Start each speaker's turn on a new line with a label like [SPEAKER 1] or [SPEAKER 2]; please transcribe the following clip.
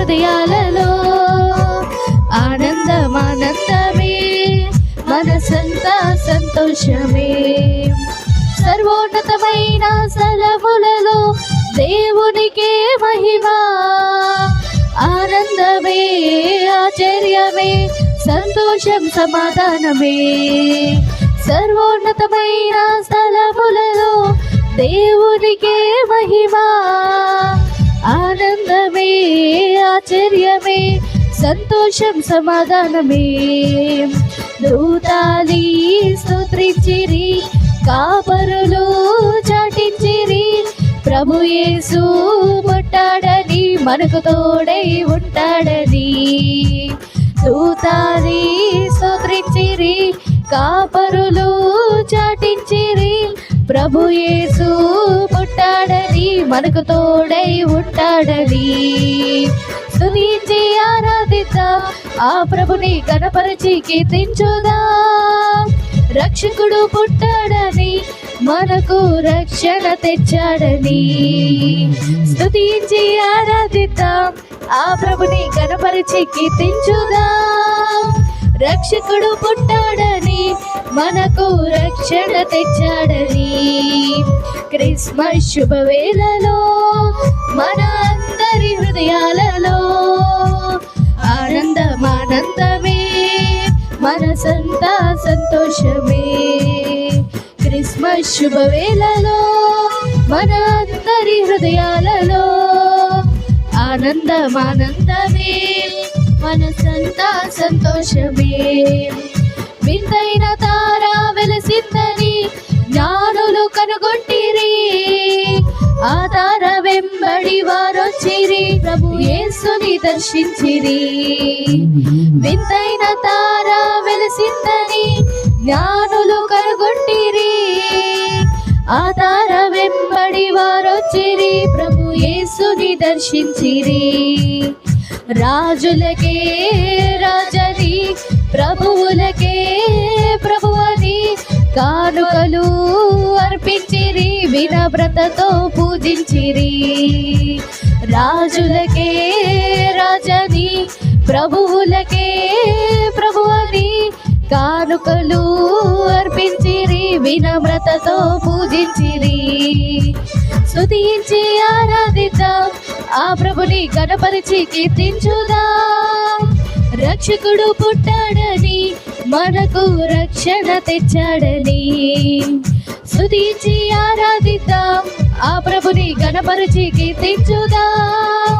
[SPEAKER 1] హృదయాలలో ఆనందమానందమే, మనసంతా సంతోషమే. సర్వోన్నతమైన స్థలములలో దేవునికే మహిమ, ఆనందమే, ఆశ్చర్యమే, సంతోషం, సమాధానమే. సర్వోన్నతమైన స్థలములలో దేవునికే మహిమ, ఆనందమే, ఆశ్చర్యమే, సంతోషం, సమాధానమే. దూతాలి స్తుతించిరి, కాపరులు చాటించిరి, ప్రభు యేసు పుట్టాడని, మనకు తోడై ఉంటాడని. దూతాలి స్తుతించిరి, కాపరులు చాటించిరి, ప్రభు యేసు పుట్టాడని, మనకు తోడై ఉంటాడని. స్తుతించి ఆరాధిద్దాం, ఆ ప్రభుని కనపరిచి కీర్తించుదాం. రక్షకుడు పుట్టాడని, మనకు రక్షణ తెచ్చాడని. స్తుతించి ఆరాధిద్దాం, ఆ ప్రభుని కనపరిచి కీర్తించుదాం. రక్షకుడు పుట్టాడని, మనకు రక్షణ తెచ్చాడని. క్రిస్మస్ శుభవేళలో మన అందరి హృదయాలలో ఆనందమానందమే, మనసంతా సంతోషమే. క్రిస్మస్ శుభవేళలో మన అందరి హృదయాలలో ఆనందమానందమే, మనసంతా సంతోషమే. వింతైన తార వెలసిందని జ్ఞానులు కనుగొంటిరి, ఆ తార వెంబడి వారొచ్చిరి, ప్రభు యేసుని దర్శించిరి. వింతైన తార వెలసిందని జ్ఞానులు కనుగొంటిరి, ఆ తార వెంబడి వారొచ్చిరి, ప్రభు యేసుని దర్శించిరి. రాజులకే రాజని, ప్రభువులకే ప్రభువని, కానుకలు అర్పించిరి, వినమ్రతతో పూజించిరి. రాజులకే రాజని, ప్రభువులకే ప్రభువని, కానుకలు అర్పించిరి, వినమ్రతతో పూజించిరి. స్తుతించి ఆరాధిద్దాం, ఆ ప్రభుని గణపరిచి కీర్తించుదాం. రక్షకుడు పుట్టాడని, మనకు రక్షణ తెచ్చాడని. స్తుతించి ఆరాధిద్దాం, ఆ ప్రభుని గణపరిచి కీర్తించుదాం.